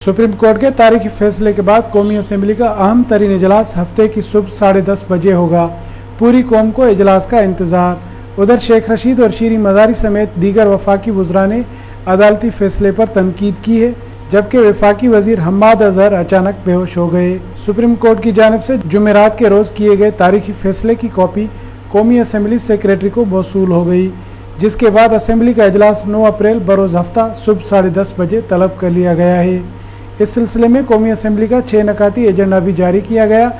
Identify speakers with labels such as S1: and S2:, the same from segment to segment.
S1: Supreme court के तारीखी फैसले के बाद कौमी असेंबली का अहम तरीन इजलास हफ्ते की सुबह 10:30 बजे होगा। पूरी कौम को इजलास का इंतजार। उधर शेख रशीद और शीरी मज़ारी समेत दीगर वफाकी वज़रा ने अदालती फैसले पर तनकीद की है, जबकि वफाकी वजीर हम्माद अजहर अचानक बेहोश हो गए। सुप्रीम कोर्ट की जानिब से जुमेरात के रोज़ किए गए तारीखी फैसले की कॉपी कौमी असेंबली सेक्रेटरी को मौसूल हो गई, जिसके बाद असेंबली का इजलास 9 अप्रैल बरोज़ हफ्ता सुबह 10:30 बजे तलब कर लिया गया है। इस सिलसिले में कौमी असेंबली का 6 नकाती एजेंडा भी जारी किया गया,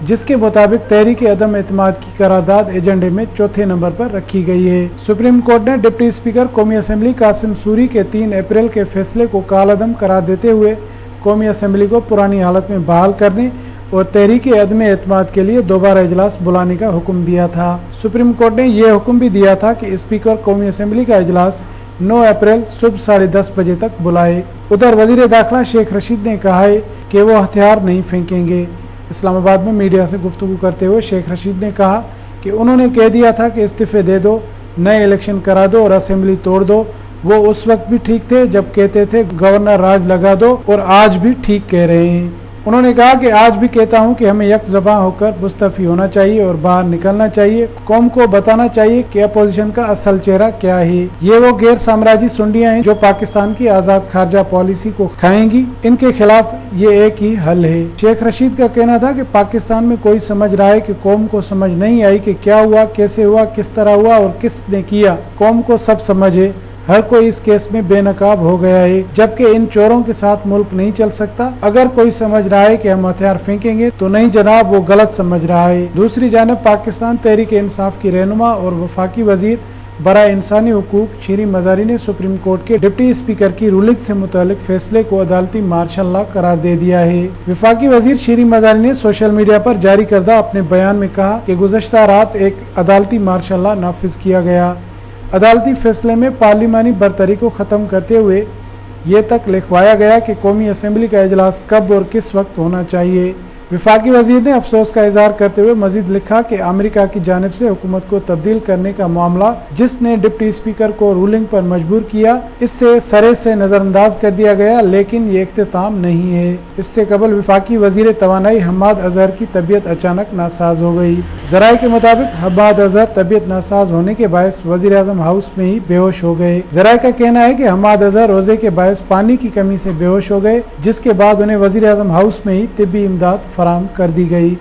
S1: जिसके मुताबिक तहरीक अदम एतमाद की करारदाद एजेंडे में चौथे नंबर पर रखी गई है। सुप्रीम कोर्ट ने डिप्टी स्पीकर कौमी असेंबली कासिम सूरी के 3 अप्रैल के फैसले को कालअदम करार देते हुए कौमी असेंबली को पुरानी हालत में बहाल करने और तहरीक अदम एतमाद के लिए दोबारा इजलास बुलाने का हुक्म दिया था। सुप्रीम कोर्ट ने यह हुक्म भी दिया था कि स्पीकर कौमी असेंबली का इजलास 9 अप्रैल सुबह 10:30 बजे तक बुलाए। उधर वजीर दाखिला शेख रशीद ने कहा है कि वो हथियार नहीं फेंकेंगे। इस्लामाबाद में मीडिया से गुफ्तगू करते हुए शेख रशीद ने कहा कि उन्होंने कह दिया था कि इस्तीफे दे दो, नए इलेक्शन करा दो और असेंबली तोड़ दो। वो उस वक्त भी ठीक थे जब कहते थे गवर्नर राज लगा दो, और आज भी ठीक कह रहे हैं। उन्होंने कहा कि आज भी कहता हूं कि हमें यकजबां होकर मुस्तफी होना चाहिए और बाहर निकलना चाहिए। कौम को बताना चाहिए कि अपोजिशन का असल चेहरा क्या है। ये वो गैर साम्राज्यी सुंडियां हैं जो पाकिस्तान की आज़ाद खारजा पॉलिसी को खाएंगी। इनके खिलाफ ये एक ही हल है। शेख रशीद का कहना था कि पाकिस्तान में कोई समझ रहा है कि कौम को समझ नहीं आई कि क्या हुआ, कैसे हुआ, किस तरह हुआ और किसने किया। कौम को सब समझ है, हर कोई इस केस में बेनकाब हो गया है, जबकि इन चोरों के साथ मुल्क नहीं चल सकता। अगर कोई समझ रहा है कि हम हथियार फेंकेंगे तो नहीं जनाब, वो गलत समझ रहा है। दूसरी जानब पाकिस्तान तहरीक इंसाफ की रहनुमा और वफाकी वजीर बराए इंसानी हुकूक शीरी मज़ारी ने सुप्रीम कोर्ट के डिप्टी स्पीकर की रूलिंग से मुतालिक फैसले को अदालती मार्शल लॉ करार दे दिया है। वफाकी वजीर शीरी मज़ारी ने सोशल मीडिया पर जारी करदा अपने बयान में कहा कि गुज़श्ता रात एक अदालती मार्शल लॉ नाफिज किया गया। अदालती फैसले में पार्लिमानी बरतरी को ख़त्म करते हुए ये तक लिखवाया गया कि कौमी असेंबली का इजलास कब और किस वक्त होना चाहिए। वफाकी वजीर ने अफसोस का इजहार करते हुए मजीद लिखा कि अमेरिका की जानिब से हुकूमत को तब्दील करने का मामला, जिसने डिप्टी स्पीकर को रूलिंग पर मजबूर किया, इससे सरे से नज़रअंदाज कर दिया गया, लेकिन ये इख्तिताम नहीं है। इससे कबल वफाकी वजीर तवानाई हम्माद अजहर की तबीयत अचानक नासाज हो गई। ज़राए के मुताबिक हम्माद अजहर तबीयत नासाज होने के बायस वजीर आज़म हाउस में ही बेहोश हो गए। ज़राए का कहना है कि हम्माद अजहर रोजे के बायस पानी की कमी से बेहोश हो गए, जिसके बाद उन्हें वजीर आज़म हाउस में ही तिब्बी इमदाद फराहम कर दी गई।